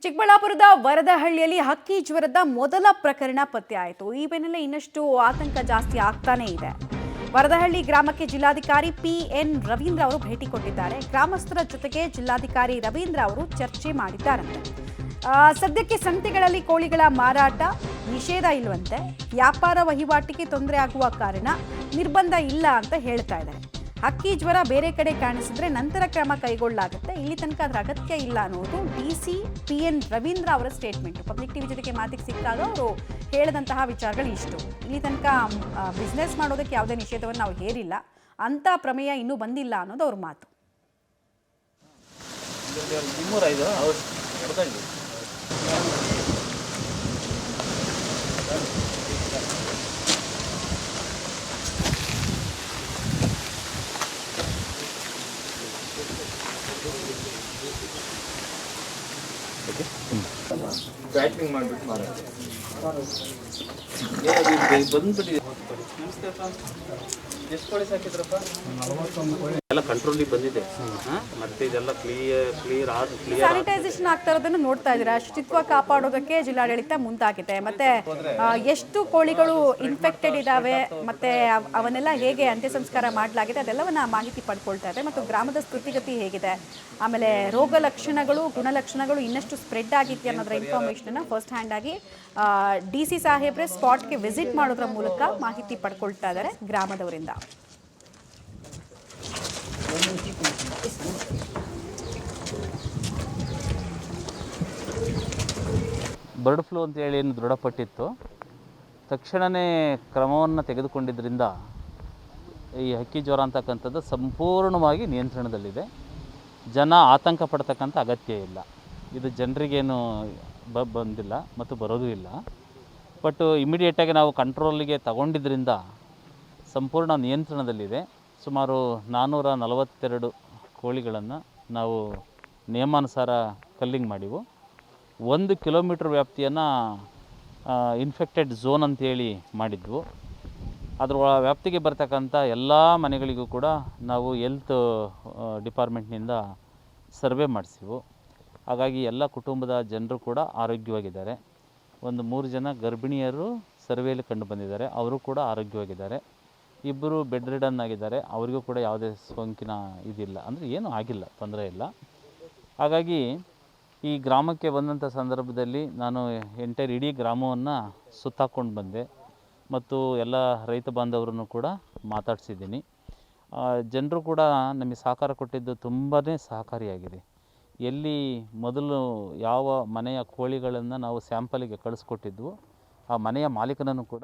ಚಿಕ್ಕಬಳ್ಳಾಪುರದ ವರದಹಳ್ಳಿಯಲ್ಲಿ ಹಕ್ಕಿ ಜ್ವರದ ಮೊದಲ ಪ್ರಕರಣ ಪತ್ತೆ ಆಯಿತು. ಈ ಬೆನ್ನಲ್ಲೇ ಇನ್ನಷ್ಟು ಆತಂಕ ಜಾಸ್ತಿ ಆಗ್ತಾನೇ ಇದೆ. ವರದಹಳ್ಳಿ ಗ್ರಾಮಕ್ಕೆ ಜಿಲ್ಲಾಧಿಕಾರಿ PN ರವೀಂದ್ರ ಅವರು ಭೇಟಿ ಕೊಟ್ಟಿದ್ದಾರೆ. ಗ್ರಾಮಸ್ಥರ ಜೊತೆಗೆ ಜಿಲ್ಲಾಧಿಕಾರಿ ರವೀಂದ್ರ ಅವರು ಚರ್ಚೆ ಮಾಡಿದ್ದಾರಂತೆ. ಸದ್ಯಕ್ಕೆ ಸಂತೆಗಳಲ್ಲಿ ಕೋಳಿಗಳ ಮಾರಾಟ ನಿಷೇಧ ಇಲ್ಲವಂತೆ. ವ್ಯಾಪಾರ ವಹಿವಾಟಿಗೆ ತೊಂದರೆ ಆಗುವ ಕಾರಣ ನಿರ್ಬಂಧ ಇಲ್ಲ ಅಂತ ಹೇಳ್ತಾ ಇದ್ದಾರೆ. ಹಕ್ಕಿ ಜ್ವರ ಬೇರೆ ಕಡೆ ಕಾಣಿಸಿದ್ರೆ ನಂತರ ಕ್ರಮ ಕೈಗೊಳ್ಳಲಾಗುತ್ತೆ. ಇಲ್ಲಿ ತನಕ ಅದರ ಅಗತ್ಯ ಇಲ್ಲ ಅನ್ನೋದು DC PN ರವೀಂದ್ರ ಅವರ ಸ್ಟೇಟ್ಮೆಂಟ್. ಪಬ್ಲಿಕ್ ಟಿವಿ ಜೊತೆಗೆ ಮಾತಿಗೆ ಸಿಕ್ಕಾಗ ಅವರು ಹೇಳಿದಂತಹ ವಿಚಾರಗಳು ಇಷ್ಟು. ಇಲ್ಲಿ ತನಕ ಬಿಸ್ನೆಸ್ ಮಾಡೋದಕ್ಕೆ ಯಾವುದೇ ನಿಷೇಧವನ್ನು ನಾವು ಹೇರಿಲ್ಲ, ಅಂತ ಪ್ರಮೇಯ ಇನ್ನೂ ಬಂದಿಲ್ಲ ಅನ್ನೋದು ಅವ್ರ ಮಾತು. ಬ್ಯಾಟಿಂಗ್ ಮಾಡಿಬಿಟ್ಟು ಬಂದ್ಬಿಟ್ಟಿದೆ. ಎಷ್ಟು ಕೋಳಿ ಸಾಕಿದ್ರಪ್ಪ? ಎಲ್ಲ ಕಂಟ್ರೋಲಿಗೆ ಬಂದಿದೆ. ಮತ್ತೆ ಇದೆಲ್ಲ ಕ್ಲಿಯರ್ ಸ್ಯಾನಿಟೈಸೇಷನ್ ಆಗ್ತಾ ಇರೋದನ್ನು ನೋಡ್ತಾ ಇದ್ದೀರಾ. ಶುಚಿತ್ವ ಕಾಪಾಡೋದಕ್ಕೆ ಜಿಲ್ಲಾಡಳಿತ ಮುಂದಾಗಿದೆ. ಮತ್ತೆ ಎಷ್ಟು ಕೋಳಿಗಳು ಇನ್ಫೆಕ್ಟೆಡ್ ಇದಾವೆ, ಮತ್ತೆ ಅವನ್ನೆಲ್ಲ ಹೇಗೆ ಅಂತ್ಯ ಸಂಸ್ಕಾರ ಮಾಡಲಾಗಿದೆ ಅದೆಲ್ಲವನ್ನ ಮಾಹಿತಿ ಪಡ್ಕೊಳ್ತಾ ಇದೆ. ಮತ್ತು ಗ್ರಾಮದ ಸ್ಥಿತಿಗತಿ ಹೇಗಿದೆ, ಆಮೇಲೆ ರೋಗ ಲಕ್ಷಣಗಳು ಗುಣಲಕ್ಷಣಗಳು ಇನ್ನಷ್ಟು ಸ್ಪ್ರೆಡ್ ಆಗಿತ್ತು ಅನ್ನೋದರ ಇನ್ಫಾರ್ಮೇಷನ್ ಫಸ್ಟ್ ಹ್ಯಾಂಡ್ ಆಗಿ DC ಸಾಹೇಬ್ರೆ ಸ್ಪಾಟ್ಗೆ ವಿಸಿಟ್ ಮಾಡೋದ್ರ ಮೂಲಕ ಮಾಹಿತಿ ಪಡ್ಕೊಳ್ತಾ ಇದ್ದಾರೆ ಗ್ರಾಮದವರಿಂದ. ಬರ್ಡ್ ಫ್ಲೂ ಅಂತೇಳಿ ಏನು ದೃಢಪಟ್ಟಿತ್ತು, ತಕ್ಷಣವೇ ಕ್ರಮವನ್ನು ತೆಗೆದುಕೊಂಡಿದ್ದರಿಂದ ಈ ಹಕ್ಕಿ ಜ್ವರ ಅಂತಕ್ಕಂಥದ್ದು ಸಂಪೂರ್ಣವಾಗಿ ನಿಯಂತ್ರಣದಲ್ಲಿದೆ. ಜನ ಆತಂಕ ಪಡ್ತಕ್ಕಂಥ ಅಗತ್ಯ ಇಲ್ಲ. ಇದು ಜನರಿಗೇನು ಬಂದಿಲ್ಲ ಮತ್ತು ಬರೋದೂ ಇಲ್ಲ. ಬಟ್ ಇಮಿಡಿಯೇಟಾಗಿ ನಾವು ಕಂಟ್ರೋಲಿಗೆ ತಗೊಂಡಿದ್ದರಿಂದ ಸಂಪೂರ್ಣ ನಿಯಂತ್ರಣದಲ್ಲಿದೆ. ಸುಮಾರು 442 ಕೋಳಿಗಳನ್ನು ನಾವು ನಿಯಮಾನುಸಾರ ಕಲ್ಲಿಂಗ್ ಮಾಡಿವು. 1 ಕಿಲೋಮೀಟ್ರ್ ವ್ಯಾಪ್ತಿಯನ್ನು ಇನ್ಫೆಕ್ಟೆಡ್ ಝೋನ್ ಅಂತೇಳಿ ಮಾಡಿದ್ವು. ಅದರ ವ್ಯಾಪ್ತಿಗೆ ಬರ್ತಕ್ಕಂಥ ಎಲ್ಲ ಮನೆಗಳಿಗೂ ಕೂಡ ನಾವು ಹೆಲ್ತ್ ಡಿಪಾರ್ಟ್ಮೆಂಟ್ನಿಂದ ಸರ್ವೆ ಮಾಡಿಸಿವು. ಹಾಗಾಗಿ ಎಲ್ಲ ಕುಟುಂಬದ ಜನರು ಕೂಡ ಆರೋಗ್ಯವಾಗಿದ್ದಾರೆ. ಒಂದು 3 ಜನ ಗರ್ಭಿಣಿಯರು ಸರ್ವೆಯಲ್ಲಿ ಕಂಡು ಬಂದಿದ್ದಾರೆ, ಅವರು ಕೂಡ ಆರೋಗ್ಯವಾಗಿದ್ದಾರೆ. 2 ಬೆಡ್ ರಿಡನ್ ಆಗಿದ್ದಾರೆ, ಅವರಿಗೂ ಕೂಡ ಯಾವುದೇ ಸೋಂಕಿನ ಇದಿಲ್ಲ, ಅಂದರೆ ಏನೂ ಆಗಿಲ್ಲ, ತೊಂದರೆ ಇಲ್ಲ. ಹಾಗಾಗಿ ಈ ಗ್ರಾಮಕ್ಕೆ ಬಂದಂಥ ಸಂದರ್ಭದಲ್ಲಿ ನಾನು ಇಡೀ ಗ್ರಾಮವನ್ನು ಸುತ್ತಾಕೊಂಡು ಬಂದೆ ಮತ್ತು ಎಲ್ಲ ರೈತ ಬಾಂಧವರನ್ನು ಕೂಡ ಮಾತಾಡಿಸಿದ್ದೀನಿ. ಜನರು ಕೂಡ ನಮಗೆ ಸಹಕಾರ ಕೊಟ್ಟಿದ್ದು ತುಂಬಾ ಸಹಕಾರಿಯಾಗಿದೆ. ಎಲ್ಲಿ ಮೊದಲು ಯಾವ ಮನೆಯ ಕೋಳಿಗಳನ್ನು ನಾವು ಸ್ಯಾಂಪಲಿಗೆ ಕಳಿಸ್ಕೊಟ್ಟಿದ್ವು, ಆ ಮನೆಯ ಮಾಲೀಕನನ್ನು ಕೂಡ